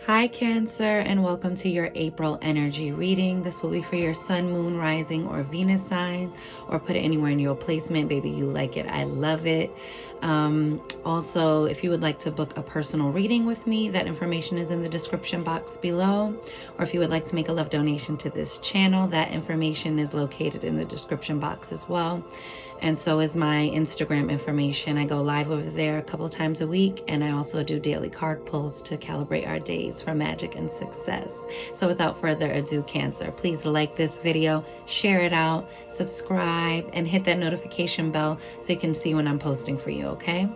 Hi Cancer, and welcome to your April energy reading. This will be for your sun, moon, rising, or Venus sign, or put it anywhere in your placement. Baby, you like it. I love it. Also, if you would like to book a personal reading with me, that information is in the description box below. Or if you would like to make a love donation to this channel, that information is located in the description box as well. And so is my Instagram information. I go live over there a couple times a week, and I also do daily card pulls to calibrate our days for magic and success. So without further ado, Cancer, please like this video, share it out, subscribe, and hit that notification bell so you can see when I'm posting for you, okay?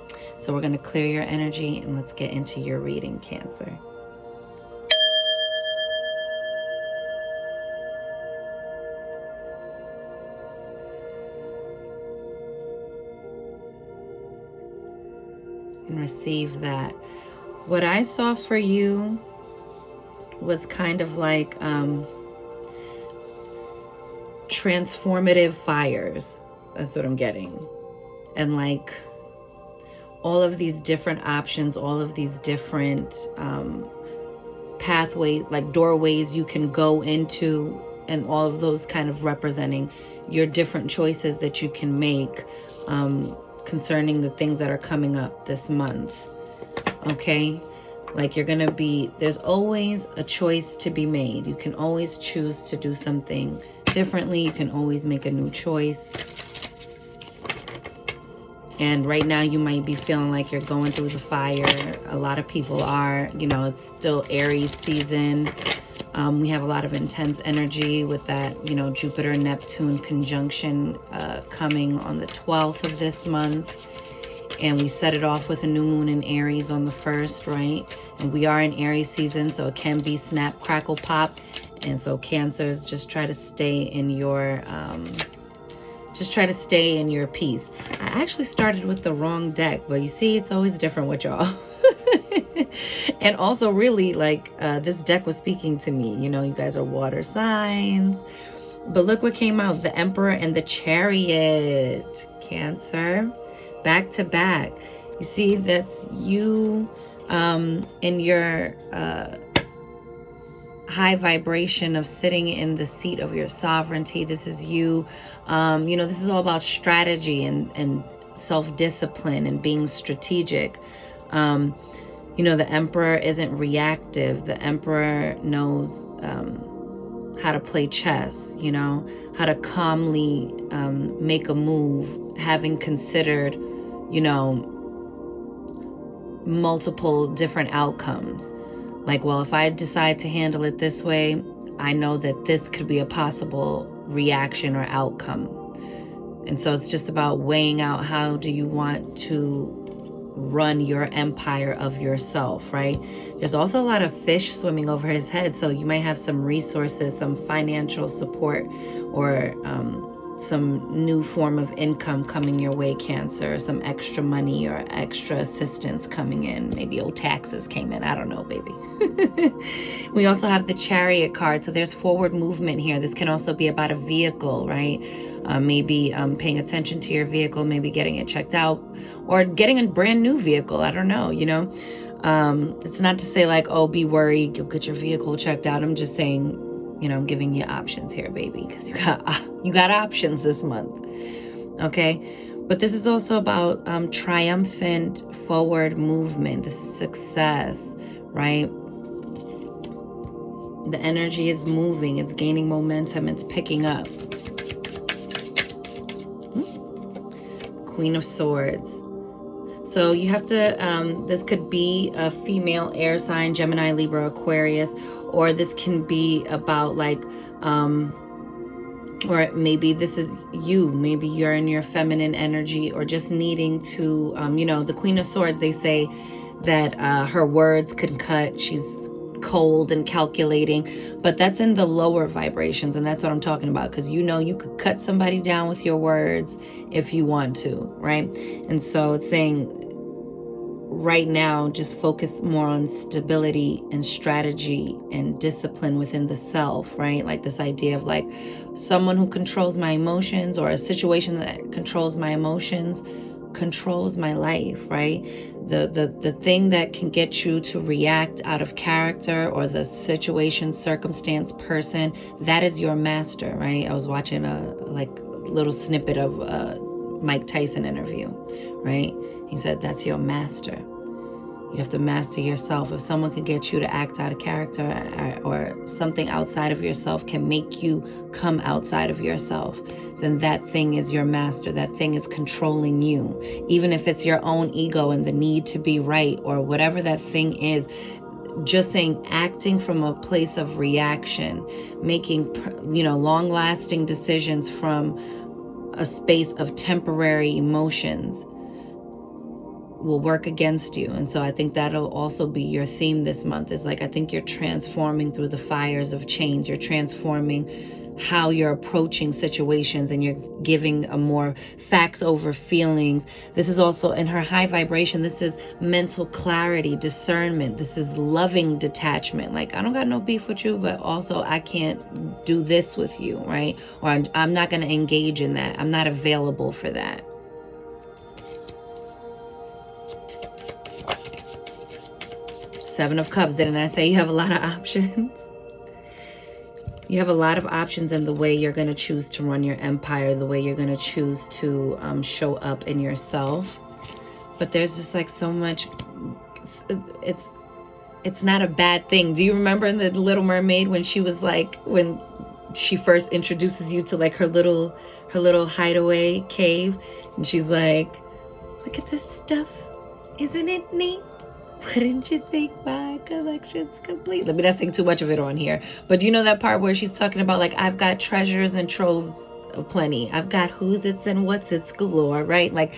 So we're going to clear your energy and let's get into your reading, Cancer. And receive that. What I saw for you was kind of like transformative fires. That's what I'm getting. And like all of these different options, all of these different pathways, like doorways you can go into, and all of those kind of representing your different choices that you can make concerning the things that are coming up this month. Okay, like you're gonna be, there's always a choice to be made. You can always choose to do something differently. You can always make a new choice. And right now you might be feeling like you're going through the fire. A lot of people are, you know, it's still Aries season. We have a lot of intense energy with that, you know, Jupiter-Neptune conjunction coming on the 12th of this month. And we set it off with a new moon in Aries on the 1st, right? And we are in Aries season, so it can be snap, crackle, pop. And so Cancers, just try to stay in your, peace. I actually started with the wrong deck, but you see, it's always different with y'all. And also really like this deck was speaking to me. You know, you guys are water signs. But look what came out, the Emperor and the Chariot. Cancer, back to back. You see, that's you in your high vibration of sitting in the seat of your sovereignty. This is you, you know, this is all about strategy and self-discipline and being strategic. You know, the Emperor isn't reactive. The Emperor knows how to play chess, you know, how to calmly make a move, having considered, you know, multiple different outcomes. Like, well, if I decide to handle it this way, I know that this could be a possible reaction or outcome. And so it's just about weighing out, how do you want to run your empire of yourself, right? There's also a lot of fish swimming over his head, so you might have some resources, some financial support, or some new form of income coming your way, Cancer, some extra money or extra assistance coming in. Maybe old taxes came in, I don't know, baby. We also have the Chariot card, so there's forward movement here. This can also be about a vehicle, right? Maybe paying attention to your vehicle, maybe getting it checked out, or getting a brand new vehicle. I don't know, you know. It's not to say like, oh, be worried, you'll get your vehicle checked out. I'm just saying, you know, I'm giving you options here, baby, because you got options this month, okay? But this is also about triumphant forward movement. This is success, right? The energy is moving, it's gaining momentum, it's picking up. Queen of Swords. So you have to, this could be a female air sign, Gemini, Libra, Aquarius, or this can be about like, or maybe this is you, maybe you're in your feminine energy, or just needing to, you know, the Queen of Swords, they say that her words can cut, she's cold and calculating, but that's in the lower vibrations, and that's what I'm talking about, because you know you could cut somebody down with your words if you want to, right? And so it's saying right now, just focus more on stability and strategy and discipline within the self, right? Like this idea of like someone who controls my emotions, or a situation that controls my emotions controls my life, right? The thing that can get you to react out of character, or the situation, circumstance, person, that is your master, right? I was watching a little snippet of a Mike Tyson interview, right? He said that's your master. You have to master yourself. If someone can get you to act out of character, or something outside of yourself can make you come outside of yourself, then that thing is your master. That thing is controlling you. Even if it's your own ego and the need to be right, or whatever that thing is. Just saying, acting from a place of reaction, making, long-lasting decisions from a space of temporary emotions will work against you. And so I think that'll also be your theme this month. Is like, I think you're transforming through the fires of change. You're transforming how you're approaching situations, and you're giving a more facts over feelings. This is also in her high vibration. This is mental clarity, discernment. This is loving detachment. Like, I don't got no beef with you, but also I can't do this with you, right? Or I'm not going to engage in that. I'm not available for that. Seven of Cups. Didn't I say you have a lot of options? You have a lot of options in the way you're going to choose to run your empire, the way you're going to choose to show up in yourself. But there's just like so much. It's not a bad thing. Do you remember in The Little Mermaid when she was like, when she first introduces you to like her little hideaway cave, and she's like, look at this stuff. Isn't it neat? Wouldn't you think my collection's complete? Let me not sing too much of it on here. But you know that part where she's talking about like, I've got treasures and troves of plenty. I've got who's its and what's its galore, right? Like,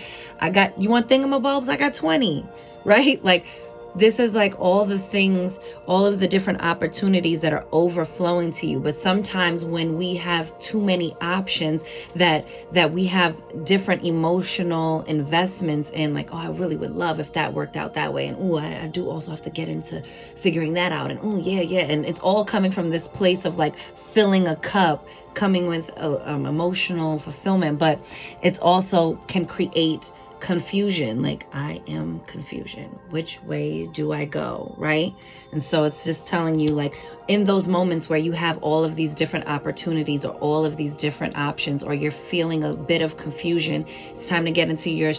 you want thingamabobs? I got 20, right? Like, this is like all the things, all of the different opportunities that are overflowing to you. But sometimes when we have too many options, that we have different emotional investments in, like, oh, I really would love if that worked out that way. And oh, I do also have to get into figuring that out. And oh, yeah. And it's all coming from this place of like filling a cup, coming with emotional fulfillment. But it's also can create confusion. Like, I am confusion. Which way do I go, right? And so it's just telling you, like, in those moments where you have all of these different opportunities or all of these different options, or you're feeling a bit of confusion, it's time to get into your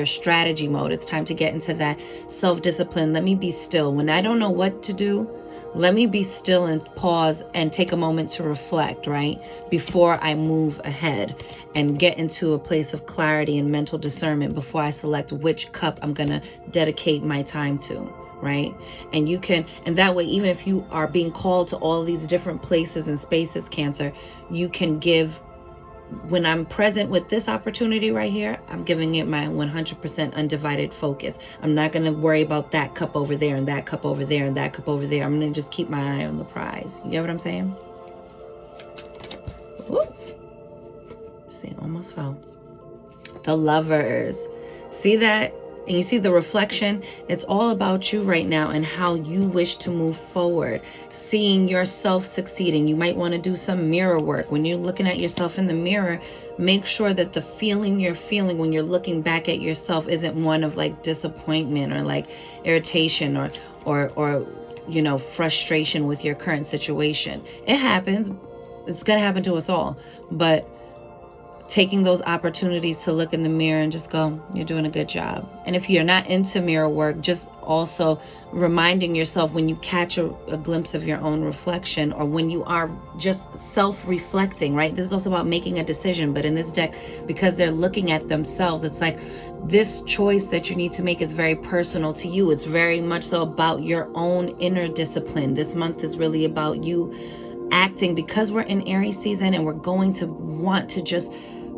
strategy mode. It's time to get into that self-discipline. Let me be still. When I don't know what to do, let me be still and pause and take a moment to reflect, right? Before I move ahead and get into a place of clarity and mental discernment before I select which cup I'm going to dedicate my time to, right? And you can, and that way, even if you are being called to all these different places and spaces, Cancer, you can give, when I'm present with this opportunity right here, I'm giving it my 100% undivided focus. I'm not going to worry about that cup over there and that cup over there and that cup over there. I'm going to just keep my eye on the prize. You get what I'm saying? Whoop. See, almost fell. The Lovers. See that? And you see the reflection? It's all about you right now and how you wish to move forward. Seeing yourself succeeding. You might want to do some mirror work. When you're looking at yourself in the mirror, make sure that the feeling you're feeling when you're looking back at yourself isn't one of like disappointment or like irritation or you know, frustration with your current situation. It happens. It's going to happen to us all. But taking those opportunities to look in the mirror and just go, you're doing a good job. And if you're not into mirror work, just also reminding yourself when you catch a glimpse of your own reflection, or when you are just self-reflecting, right? This is also about making a decision. But in this deck, because they're looking at themselves, it's like this choice that you need to make is very personal to you. It's very much so about your own inner discipline. This month is really about you acting, because we're in Aries season and we're going to want to just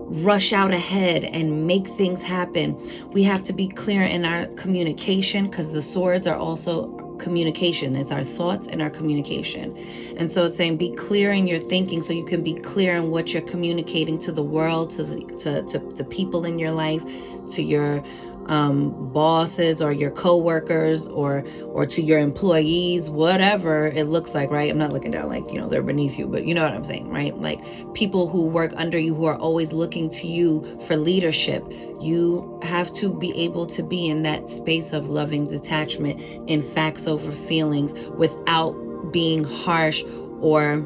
rush out ahead and make things happen. We have to be clear in our communication, because the swords are also communication. It's our thoughts and our communication. And so it's saying be clear in your thinking so you can be clear in what you're communicating to the world, to the people in your life, to your bosses or your co-workers or to your employees, whatever it looks like, right? I'm not looking down like, they're beneath you, but you know what I'm saying, right? Like people who work under you, who are always looking to you for leadership. You have to be able to be in that space of loving detachment, in facts over feelings, without being harsh or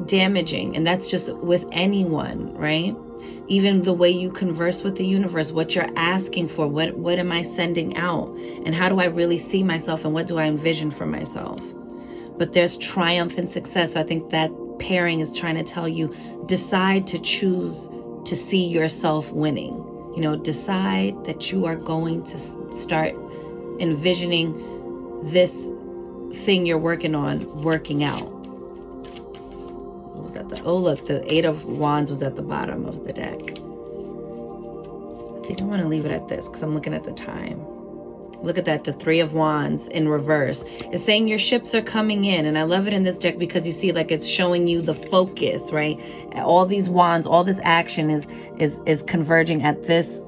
damaging. And that's just with anyone, right? Even the way you converse with the universe, what you're asking for, what am I sending out, and how do I really see myself, and what do I envision for myself? But there's triumph and success. So I think that pairing is trying to tell you, decide to choose to see yourself winning. Decide that you are going to start envisioning this thing you're working on working out. What was that? Look, the 8 of Wands was at the bottom of the deck. I think I want to leave it at this because I'm looking at the time. Look at that, the 3 of Wands in reverse. It's saying your ships are coming in. And I love it in this deck because you see, like, it's showing you the focus, right? All these wands, all this action is converging at this,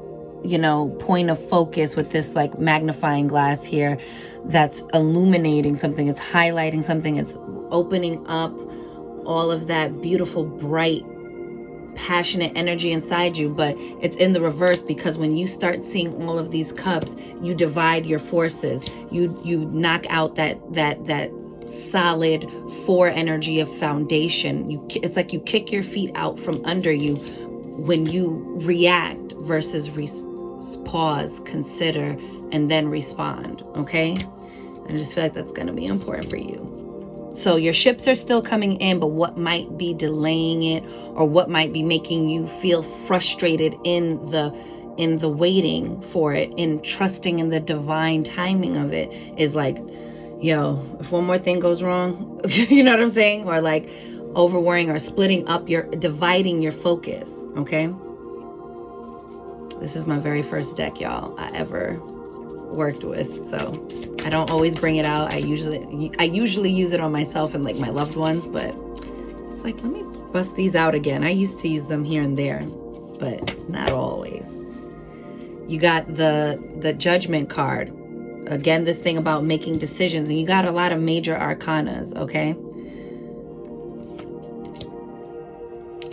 point of focus with this like magnifying glass here that's illuminating something. It's highlighting something. It's opening up all of that beautiful, bright, passionate energy inside you. But it's in the reverse because when you start seeing all of these cups, you divide your forces. You knock out that solid 4 energy of foundation. It's like you kick your feet out from under you when you react versus pause, consider, and then respond. Okay, I just feel like that's going to be important for you. So your ships are still coming in, but what might be delaying it, or what might be making you feel frustrated in the waiting for it, in trusting in the divine timing of it, is like, if one more thing goes wrong, you know what I'm saying? Or like over worrying or splitting up dividing your focus. Okay. This is my very first deck, y'all, I ever worked with, so I don't always bring it out. I usually use it on myself and like my loved ones, but it's like, let me bust these out again. I used to use them here and there, but not always. You got the Judgment card. Again, this thing about making decisions, and you got a lot of major arcanas, okay?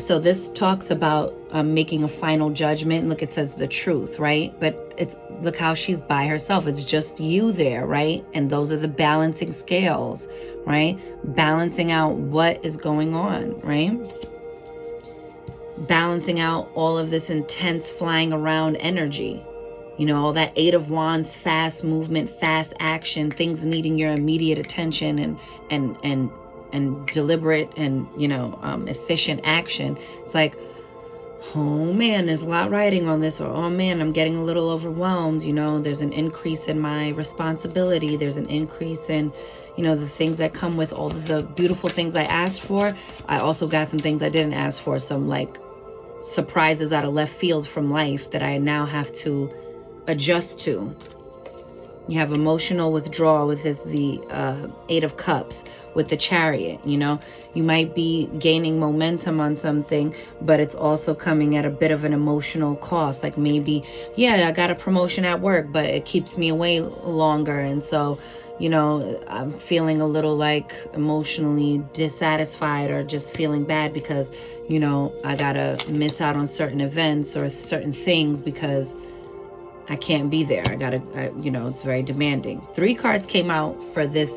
So this talks about making a final judgment. Look, it says the truth, right? But look how she's by herself. It's just you there, right? And those are the balancing scales, right? Balancing out what is going on, right? Balancing out all of this intense flying around energy. All that 8 of Wands, fast movement, fast action, things needing your immediate attention and deliberate and, efficient action. It's like, oh man, there's a lot riding on this, or oh man, I'm getting a little overwhelmed. There's an increase in my responsibility. There's an increase in, the things that come with all of the beautiful things I asked for. I also got some things I didn't ask for, some like surprises out of left field from life that I now have to adjust to. You have emotional withdrawal with the 8 of Cups, with the Chariot. You might be gaining momentum on something, but it's also coming at a bit of an emotional cost. Like maybe, I got a promotion at work, but it keeps me away longer. And so, I'm feeling a little like emotionally dissatisfied, or just feeling bad because, I gotta miss out on certain events or certain things because I can't be there. It's very demanding. 3 cards came out for this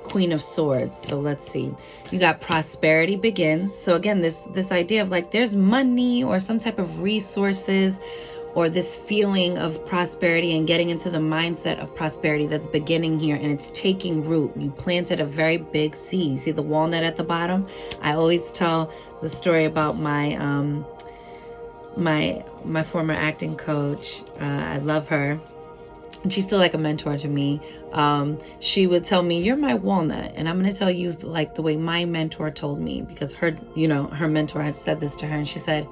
Queen of Swords. So let's see. You got prosperity begins. So again, this idea of like there's money or some type of resources, or this feeling of prosperity and getting into the mindset of prosperity that's beginning here, and it's taking root. You planted a very big seed. You see the walnut at the bottom? I always tell the story about my my former acting coach. I love her, and she's still like a mentor to me. She would tell me, you're my walnut. And I'm going to tell you like the way my mentor told me, because her mentor had said this to her, and she said,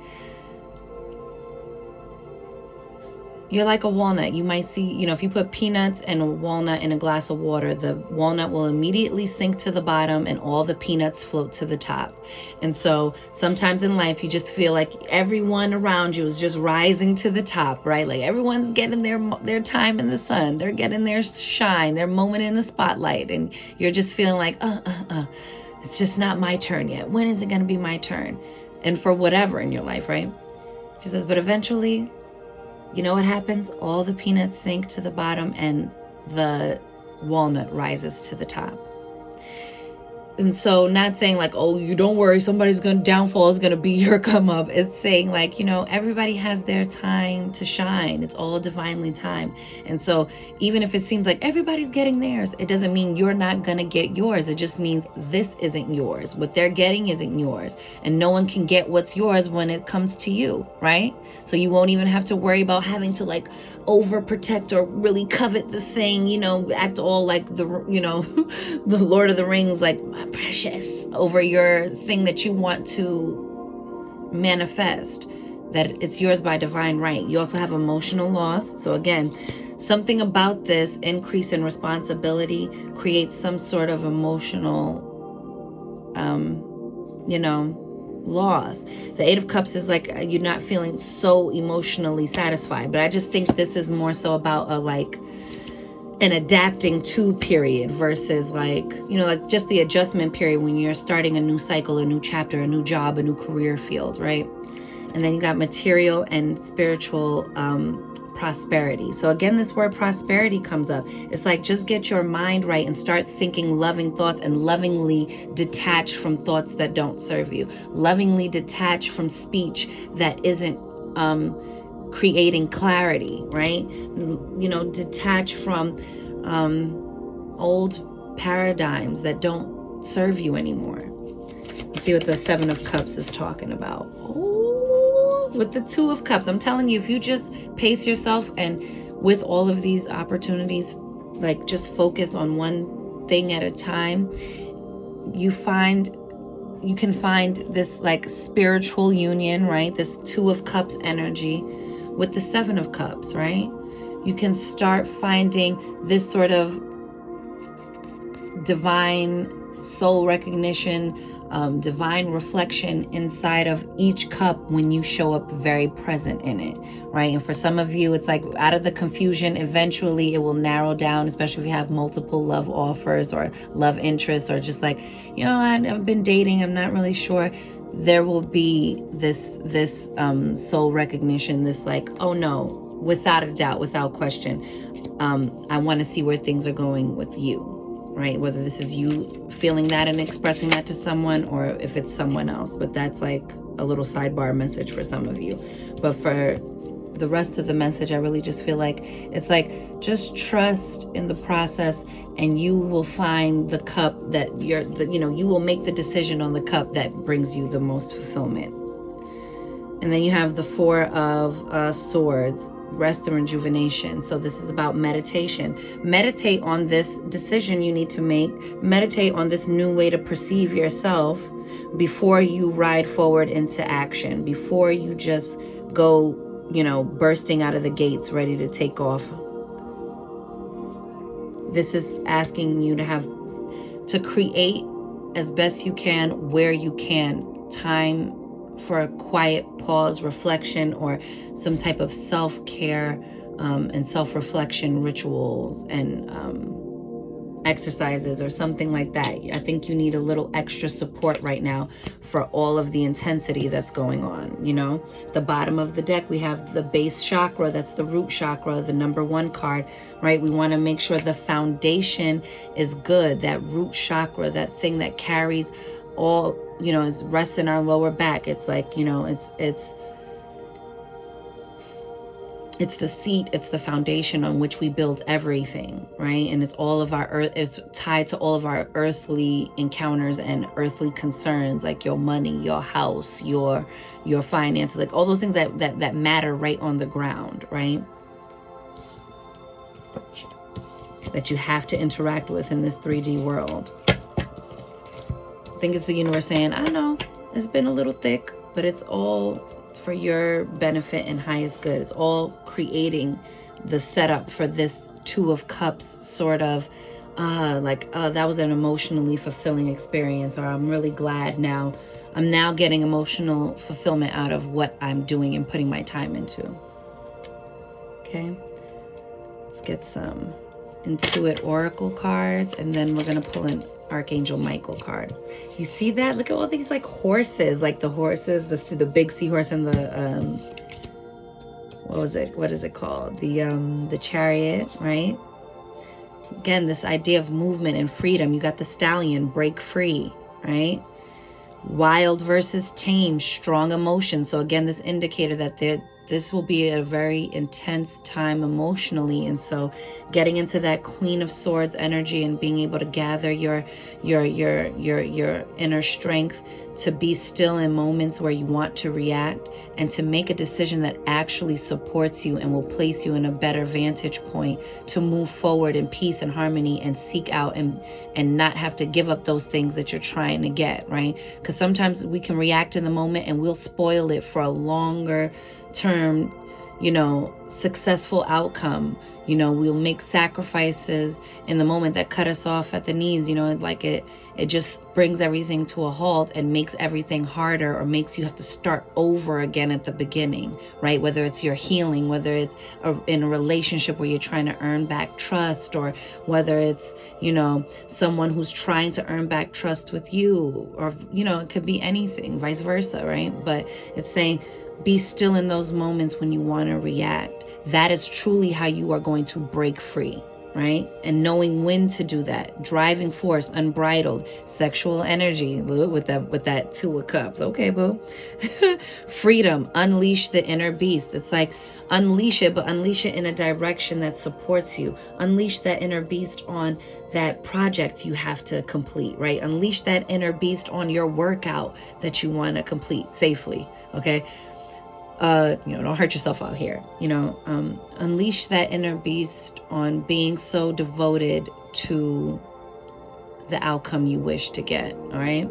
You're like a walnut. You might see, you know, if you put peanuts and a walnut in a glass of water, the walnut will immediately sink to the bottom and all the peanuts float to the top. And so sometimes in life, you just feel like everyone around you is just rising to the top, right? Like everyone's getting their time in the sun. They're getting their shine, their moment in the spotlight. And you're just feeling like, it's just not my turn yet. When is it going to be my turn? And for whatever in your life, right? She says, but eventually, you know what happens? All the peanuts sink to the bottom and the walnut rises to the top. And so not saying like, oh, you don't worry, downfall is going to be your come up. It's saying like, you know, everybody has their time to shine. It's all divinely timed. And so even if it seems like everybody's getting theirs, it doesn't mean you're not going to get yours. It just means this isn't yours. What they're getting isn't yours. And no one can get what's yours when it comes to you, right? So you won't even have to worry about having to like overprotect or really covet the thing, you know, act all like the, you know, the Lord of the Rings, like precious over your thing that you want to manifest, that it's yours by divine right. You also have emotional loss. So again, something about this increase in responsibility creates some sort of emotional, you know, loss. The Eight of Cups is like you're not feeling so emotionally satisfied, but I just think this is more so about an adapting to period versus like, you know, like just the adjustment period when you're starting a new cycle, a new chapter, a new job, a new career field, right? And then you got material and spiritual prosperity. So again, this word prosperity comes up. It's like just get your mind right and start thinking loving thoughts and lovingly detach from thoughts that don't serve you. Lovingly detach from speech that isn't creating clarity, right? You know, detach from old paradigms that don't serve you anymore. Let's see what the Seven of Cups is talking about. Ooh, with the Two of Cups, I'm telling you, if you just pace yourself and with all of these opportunities, like just focus on one thing at a time, you can find this like spiritual union, right? This Two of Cups energy with the Seven of Cups, right? You can start finding this sort of divine soul recognition, divine reflection inside of each cup when you show up very present in it, right? And for some of you, it's like out of the confusion, eventually it will narrow down, especially if you have multiple love offers or love interests, or just like, you know, I've been dating, I'm not really sure. There will be this soul recognition, this like, oh no, without a doubt, without question, I want to see where things are going with you. Right? Whether this is you feeling that and expressing that to someone, or if it's someone else. But that's like a little sidebar message for some of you. But for the rest of the message, I really just feel like it's like just trust in the process, and you will find the cup that you will make the decision on the cup that brings you the most fulfillment. And then you have the Four of Swords, rest and rejuvenation. So this is about meditation. Meditate on this decision you need to make. Meditate on this new way to perceive yourself before you ride forward into action, before you just go, you know, bursting out of the gates ready to take off. This is asking you to create as best you can, where you can, time for a quiet pause, reflection, or some type of self-care and self-reflection rituals and exercises or something like that. I think you need a little extra support right now for all of the intensity that's going on. You know, the bottom of the deck, we have the base chakra. That's the root chakra, the number 1 card, right? We want to make sure the foundation is good. That root chakra, that thing that carries all, you know, is rests in our lower back. It's like, you know, it's the seat, it's the foundation on which we build everything, right? And it's all of our it's tied to all of our earthly encounters and earthly concerns, like your money, your house, your finances, like all those things that matter right on the ground, right? That you have to interact with in this 3D world. I think it's the universe saying, I know it's been a little thick, but it's all for your benefit and highest good. It's all creating the setup for this Two of Cups sort of that was an emotionally fulfilling experience, or I'm really glad now. I'm now getting emotional fulfillment out of what I'm doing and putting my time into. Okay, let's get some Intuit Oracle cards, and then we're going to pull an Archangel Michael card. You see that? Look at all these like horses, like the horses, the big seahorse and the what is it called? The chariot, right? Again, this idea of movement and freedom. You got the stallion, break free, right? Wild versus tame, strong emotions. So again, this indicator that this will be a very intense time emotionally. And so getting into that Queen of Swords energy and being able to gather your inner strength to be still in moments where you want to react and to make a decision that actually supports you and will place you in a better vantage point to move forward in peace and harmony and seek out and not have to give up those things that you're trying to get, right? Because sometimes we can react in the moment and we'll spoil it for a longer term, successful outcome. We'll make sacrifices in the moment that cut us off at the knees, like it just brings everything to a halt and makes everything harder, or makes you have to start over again at the beginning, right? Whether it's your healing, whether it's in a relationship where you're trying to earn back trust, or whether it's, someone who's trying to earn back trust with you, or, it could be anything, vice versa, right? But it's saying, be still in those moments when you want to react. That is truly how you are going to break free, right? And knowing when to do that. Driving force, unbridled, sexual energy with that Two of Cups. Okay, boo. Freedom, unleash the inner beast. It's like unleash it, but unleash it in a direction that supports you. Unleash that inner beast on that project you have to complete, right? Unleash that inner beast on your workout that you want to complete safely, okay? Don't hurt yourself out here. Unleash that inner beast on being so devoted to the outcome you wish to get. All right.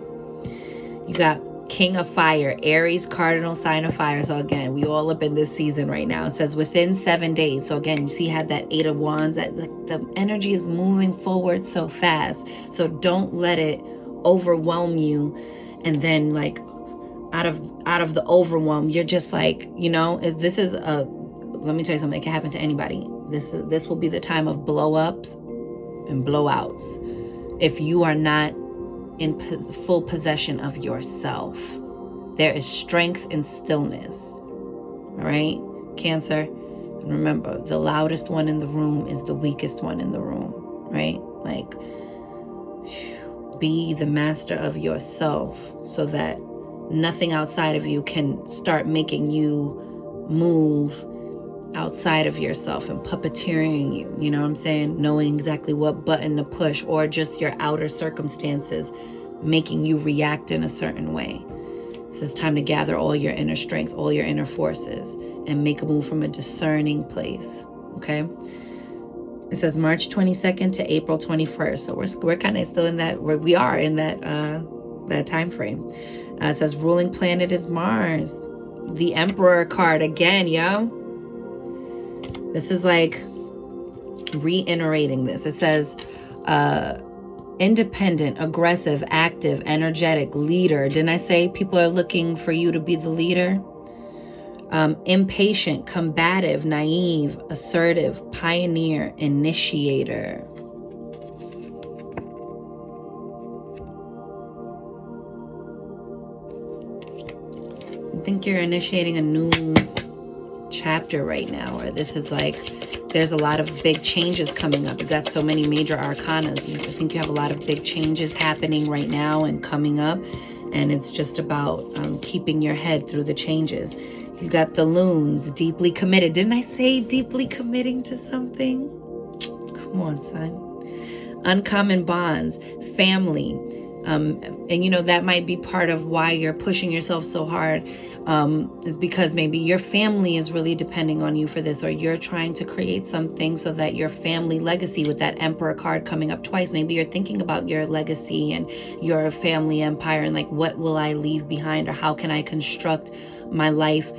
You got King of Fire, Aries, cardinal sign of fire. So again, we all up in this season right now. It says within 7 days. So again, you see, had that 8 of Wands. That the energy is moving forward so fast. So don't let it overwhelm you, and then like out of the overwhelm, you're just like, this is let me tell you something. It can happen to anybody. This will be the time of blow-ups and blowouts if you are not in full possession of yourself. There is strength in stillness. All right, Cancer. And remember, the loudest one in the room is the weakest one in the room, right? Like, be the master of yourself so that nothing outside of you can start making you move outside of yourself and puppeteering you. You know what I'm saying? Knowing exactly what button to push, or just your outer circumstances making you react in a certain way. This is time to gather all your inner strength, all your inner forces, and make a move from a discerning place. Okay? It says March 22nd to April 21st. So we're kind of still in that, where we are in that time frame. It says ruling planet is Mars. The Emperor card again, yo. This is like reiterating this. It says independent, aggressive, active, energetic, leader. Didn't I say people are looking for you to be the leader? Impatient, combative, naive, assertive, pioneer, initiator. I think you're initiating a new chapter right now, or this is like, there's a lot of big changes coming up. You've got so many major arcanas. I think you have a lot of big changes happening right now and coming up, and it's just about keeping your head through the changes. You got the Loons, deeply committed. Didn't I say deeply committing to something? Come on, son. Uncommon bonds, family. And that might be part of why you're pushing yourself so hard is because maybe your family is really depending on you for this, or you're trying to create something so that your family legacy, with that Emperor card coming up twice, maybe you're thinking about your legacy and your family empire and like, what will I leave behind, or how can I construct my life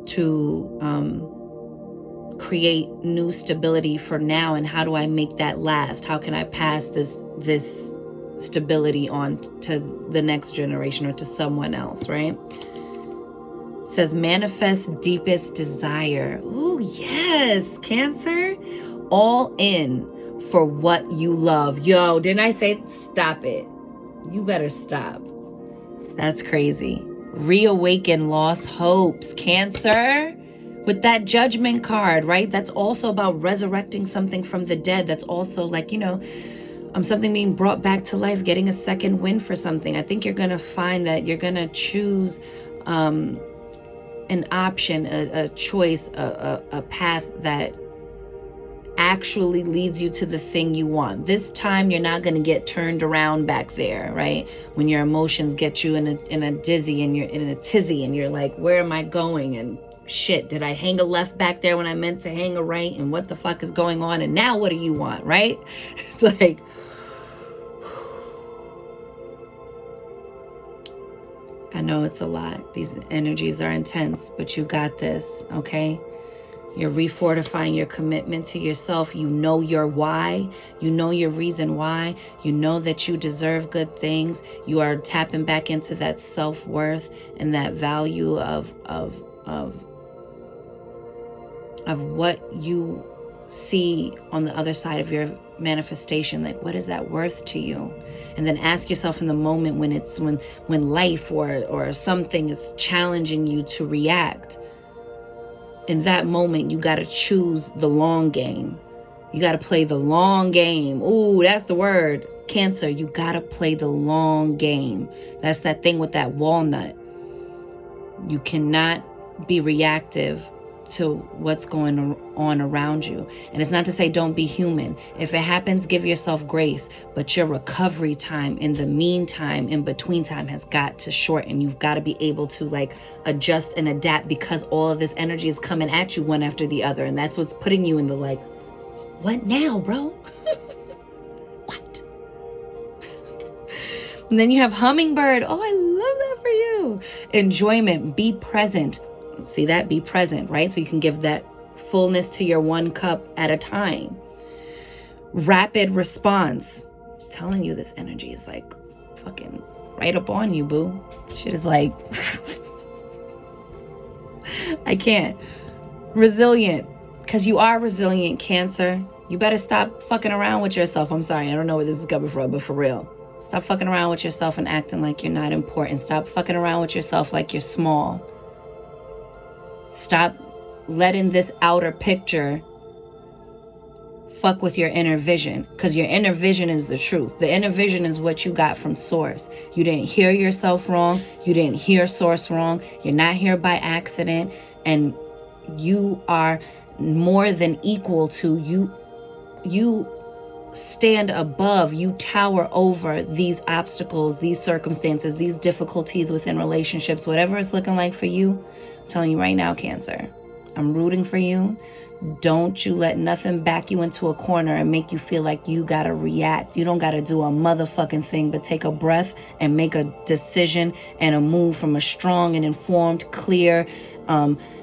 to create new stability for now, and how do I make that last? How can I pass this stability on to the next generation or to someone else, right? It says manifest deepest desire. Ooh, yes, Cancer. All in for what you love. Yo, didn't I say stop it? You better stop. That's crazy. Reawaken lost hopes, Cancer. With that Judgment card, right? That's also about resurrecting something from the dead. That's also like, something being brought back to life, getting a second win for something. I think you're going to find that you're going to choose an option, a choice, a path that actually leads you to the thing you want. This time you're not going to get turned around back there, right? When your emotions get you in a dizzy and you're in a tizzy and you're like, where am I going? And shit, did I hang a left back there when I meant to hang a right? And what the fuck is going on? And now what do you want, right? It's like, I know it's a lot. These energies are intense, but you got this, okay? You're refortifying your commitment to yourself. You know your why. You know your reason why. You know that you deserve good things. You are tapping back into that self-worth and that value of what you see on the other side of your manifestation. Like, what is that worth to you? And then ask yourself in the moment when life or something is challenging you to react. In that moment, you got to choose the long game. You got to play the long game. Ooh, that's the word. Cancer, you got to play the long game. That's that thing with that walnut. You cannot be reactive to what's going on around you. And it's not to say don't be human. If it happens, give yourself grace. But your recovery time in the meantime, in between time, has got to shorten. You've got to be able to like adjust and adapt, because all of this energy is coming at you one after the other. And that's what's putting you in the like, what now, bro? What? And then you have hummingbird. Oh, I love that for you. Enjoyment, be present. See that? Be present, right? So you can give that fullness to your one cup at a time. Rapid response. I'm telling you, this energy is like fucking right up on you, boo. Shit is like, I can't. Resilient, because you are resilient, Cancer. You better stop fucking around with yourself. I'm sorry, I don't know where this is coming from, but for real. Stop fucking around with yourself and acting like you're not important. Stop fucking around with yourself like you're small. Stop letting this outer picture fuck with your inner vision, because your inner vision is the truth. The inner vision is what you got from source. You didn't hear yourself wrong. You didn't hear source wrong. You're not here by accident. And you are more than equal to you. You stand above, you tower over these obstacles, these circumstances, these difficulties within relationships, whatever it's looking like for you. I'm telling you right now, Cancer, I'm rooting for you. Don't you let nothing back you into a corner and make you feel like you gotta react. You don't gotta do a motherfucking thing, but take a breath and make a decision and a move from a strong and informed, clear,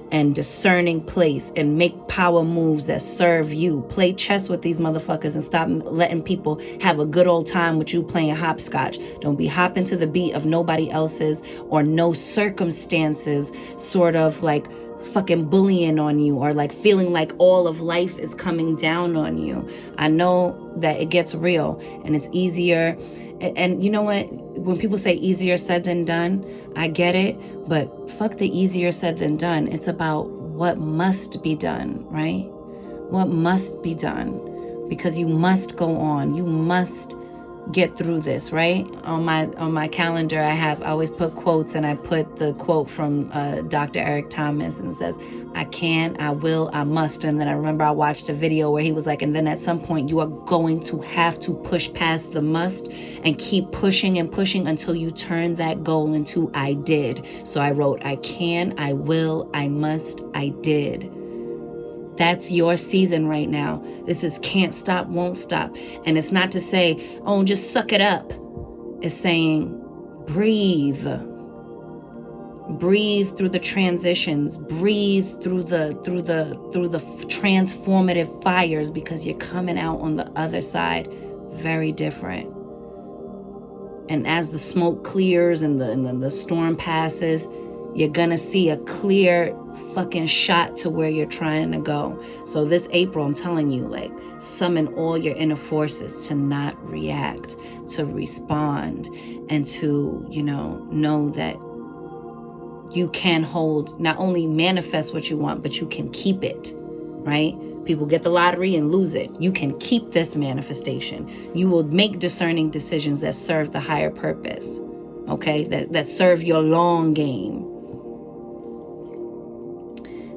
and discerning place, and make power moves that serve you. Play chess with these motherfuckers and stop letting people have a good old time with you playing hopscotch. Don't be hopping to the beat of nobody else's or no circumstances sort of like fucking bullying on you, or like feeling like all of life is coming down on you. I know that it gets real and it's easier. And you know what? When people say easier said than done, I get it, but fuck the easier said than done. It's about what must be done, right? What must be done, because you must go on. You must get through this, right? On my calendar, I always put quotes, and I put the quote from Dr. Eric Thomas, and it says, I can, I will, I must. And then I remember I watched a video where he was like, and then at some point you are going to have to push past the must and keep pushing and pushing until you turn that goal into I did. So I wrote, I can, I will, I must, I did. That's your season right now. This is can't stop, won't stop. And it's not to say, oh, just suck it up. It's saying, breathe. Breathe through the transitions. Breathe through the transformative fires, because you're coming out on the other side very different. And as the smoke clears and the storm passes, you're gonna see a clear fucking shot to where you're trying to go. So this April, I'm telling you, like, summon all your inner forces to not react, to respond, and to, know that you can hold, not only manifest what you want, but you can keep it, right? People get the lottery and lose it. You can keep this manifestation. You will make discerning decisions that serve the higher purpose, okay? That serve your long game.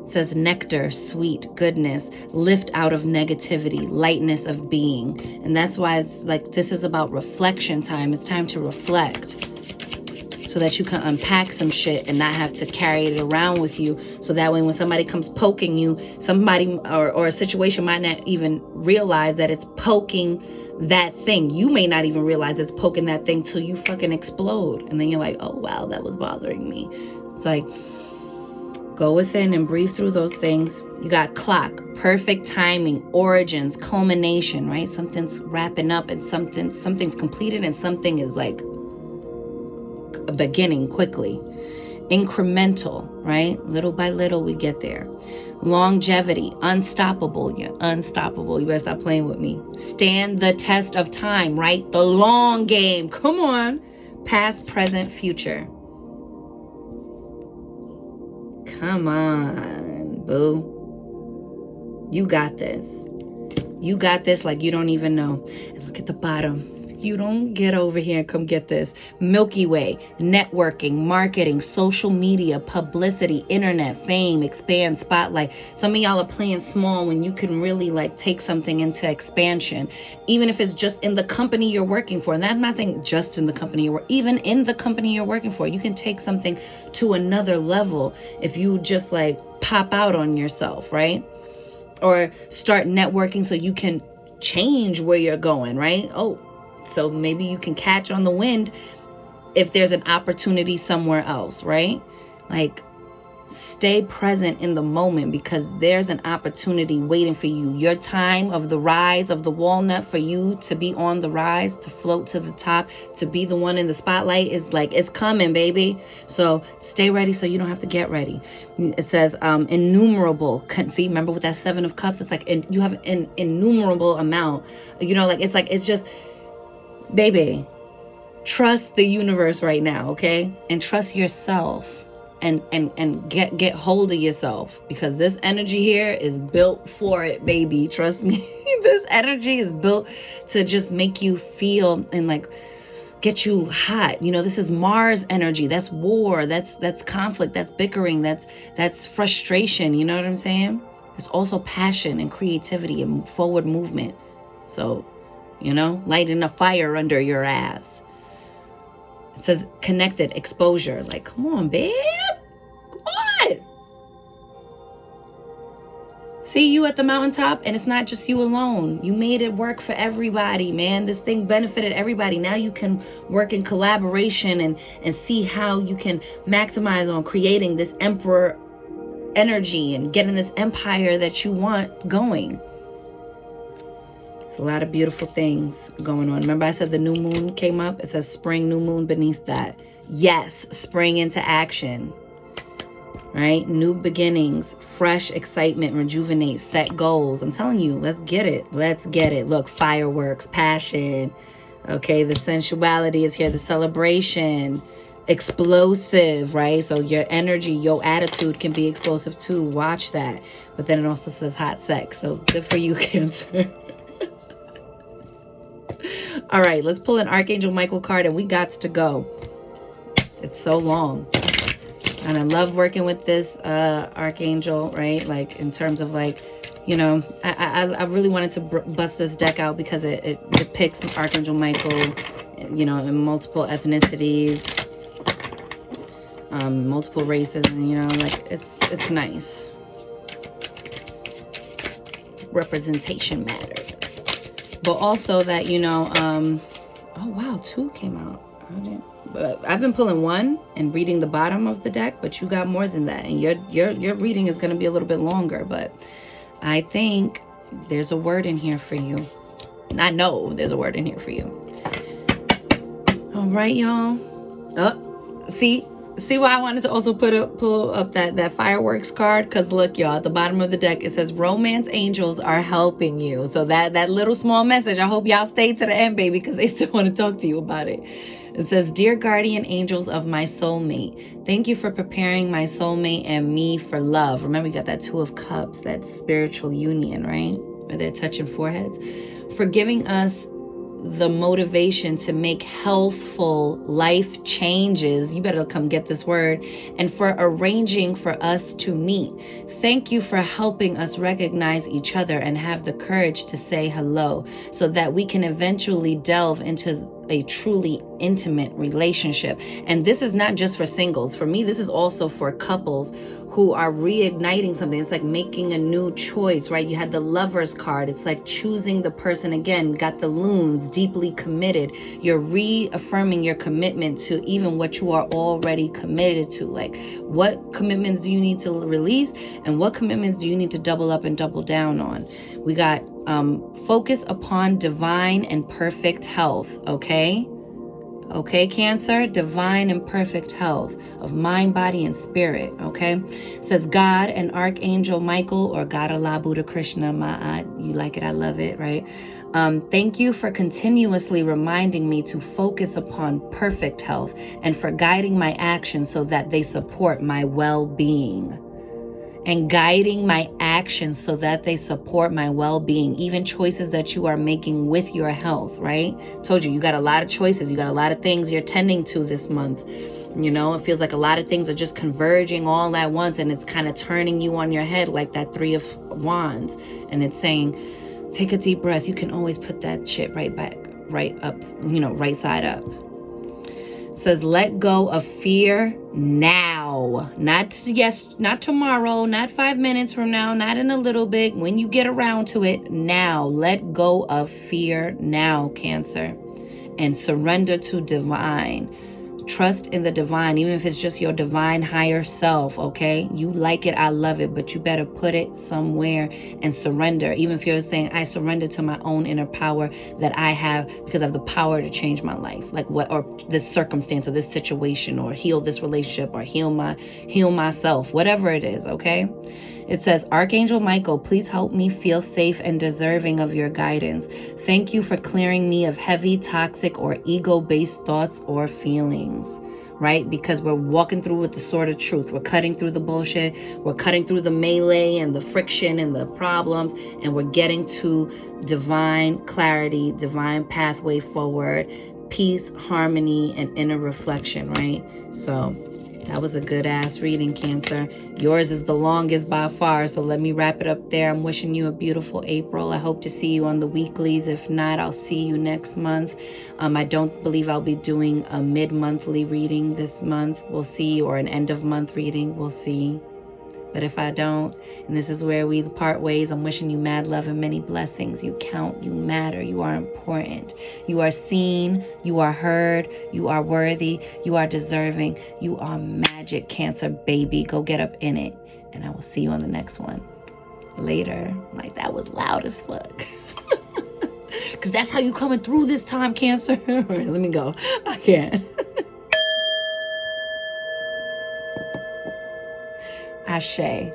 It says nectar, sweet, goodness, lift out of negativity, lightness of being. And that's why it's like, this is about reflection time. It's time to reflect so that you can unpack some shit and not have to carry it around with you. So that way when somebody comes poking you, somebody or a situation might not even realize that it's poking that thing. You may not even realize it's poking that thing till you fucking explode. And then you're like, oh, wow, that was bothering me. It's like, go within and breathe through those things. You got clock, perfect timing, origins, culmination, right? Something's wrapping up and something's completed, and something is like a beginning quickly. Incremental, right? Little by little we get there. Longevity, unstoppable. You're unstoppable. You better stop playing with me. Stand the test of time, right? The long game. Come on. Past, present, future. Come on, boo. You got this. You got this like you don't even know. And look at the bottom. You don't get over here and come get this. Milky Way, networking, marketing, social media, publicity, internet, fame, expand, spotlight. Some of y'all are playing small when you can really like take something into expansion. Even if it's just in the company you're working for. And I'm not saying just in the company you're working, even in the company you're working for. You can take something to another level if you just like pop out on yourself, right? Or start networking so you can change where you're going, right? Oh, so maybe you can catch on the wind if there's an opportunity somewhere else, right? Like, stay present in the moment, because there's an opportunity waiting for you. Your time of the rise of the walnut, for you to be on the rise, to float to the top, to be the one in the spotlight, is like, it's coming, baby. So stay ready so you don't have to get ready. It says innumerable. See, remember with that 7 of Cups, it's like you have an innumerable amount. It's just, baby, trust the universe right now, okay? And trust yourself. And get hold of yourself, because this energy here is built for it, baby. Trust me. This energy is built to just make you feel and like get you hot. This is Mars energy. That's war. That's conflict. That's bickering. That's frustration. You know what I'm saying? It's also passion and creativity and forward movement. So, lighting a fire under your ass. It says connected, exposure. Like, come on, babe. Come on. See you at the mountaintop, and it's not just you alone. You made it work for everybody, man. This thing benefited everybody. Now you can work in collaboration and see how you can maximize on creating this emperor energy and getting this empire that you want going. A lot of beautiful things going on. Remember I said the new moon came up? It says spring, new moon beneath that. Yes, spring into action. Right? New beginnings, fresh excitement, rejuvenate, set goals. I'm telling you, let's get it. Let's get it. Look, fireworks, passion. Okay, the sensuality is here. The celebration. Explosive, right? So your energy, your attitude can be explosive too. Watch that. But then it also says hot sex. So good for you, Cancer. All right, let's pull an Archangel Michael card and we got to go. It's so long. And I love working with this Archangel, right? Like in terms of like, you know, I really wanted to bust this deck out because it depicts Archangel Michael, you know, in multiple ethnicities, multiple races, and, you know, like it's nice. Representation matters. But also that, you know, oh wow, 2 came out. I've been pulling 1 and reading the bottom of the deck, but you got more than that, and your reading is going to be a little bit longer. But I think there's a word in here for you. I know there's a word in here for you. All right, y'all. Oh, see why I wanted to also pull up that fireworks card? Because look, y'all, at the bottom of the deck, it says romance angels are helping you. So that little small message, I hope y'all stay to the end, baby, because they still want to talk to you about it. It says, dear guardian angels of my soulmate, thank you for preparing my soulmate and me for love. Remember, you got that 2 of Cups, that spiritual union, right? Where they're touching foreheads. For giving us the motivation to make healthful life changes. You better come get this word. And for arranging for us to meet. Thank you for helping us recognize each other and have the courage to say hello so that we can eventually delve into a truly intimate relationship. And this is not just for singles. For me, this is also for couples who are reigniting something. It's like making a new choice, right? You had the Lover's card. It's like choosing the person again. Got the Loons, deeply committed. You're reaffirming your commitment to even what you are already committed to. Like, what commitments do you need to release, and what commitments do you need to double up and double down on? We got focus upon divine and perfect health, okay? Okay, Cancer, divine and perfect health of mind, body, and spirit, okay? It says God and Archangel Michael, or God, Allah, Buddha, Krishna, you like it, I love it, right? Thank you for continuously reminding me to focus upon perfect health and for guiding my actions so that they support my well-being. And guiding my actions so that they support my well-being, even choices that you are making with your health, right? Told you got a lot of choices. You got a lot of things you're tending to this month. You know, it feels like a lot of things are just converging all at once, and it's kind of turning you on your head like that 3 of Wands. And it's saying, take a deep breath. You can always put that shit right back, right up, you know, right side up. Says, let go of fear now. Not tomorrow, not 5 minutes from now, not in a little bit. When you get around to it, now. Let go of fear now, Cancer. And surrender to divine. Trust in the divine, even if it's just your divine higher self, okay? You like it, I love it, but you better put it somewhere and surrender. Even if you're saying, I surrender to my own inner power that I have because I have the power to change my life. Like what, or this circumstance or this situation, or heal this relationship, or heal myself, whatever it is, okay? It says, Archangel Michael, please help me feel safe and deserving of your guidance. Thank you for clearing me of heavy, toxic, or ego-based thoughts or feelings, right? Because we're walking through with the sword of truth. We're cutting through the bullshit. We're cutting through the melee and the friction and the problems, and we're getting to divine clarity, divine pathway forward, peace, harmony, and inner reflection, right? So that was a good ass reading, Cancer. Yours is the longest by far, so let me wrap it up there. I'm wishing you a beautiful April. I hope to see you on the weeklies. If not, I'll see you next month. I don't believe I'll be doing a mid-monthly reading this month. We'll see, or an end-of-month reading. We'll see. But if I don't, and this is where we part ways, I'm wishing you mad love and many blessings. You count, you matter, you are important. You are seen, you are heard, you are worthy, you are deserving, you are magic, Cancer baby. Go get up in it. And I will see you on the next one. Later. Like, that was loud as fuck. Because that's how you coming through this time, Cancer. All right, let me go. I can't. Ashe.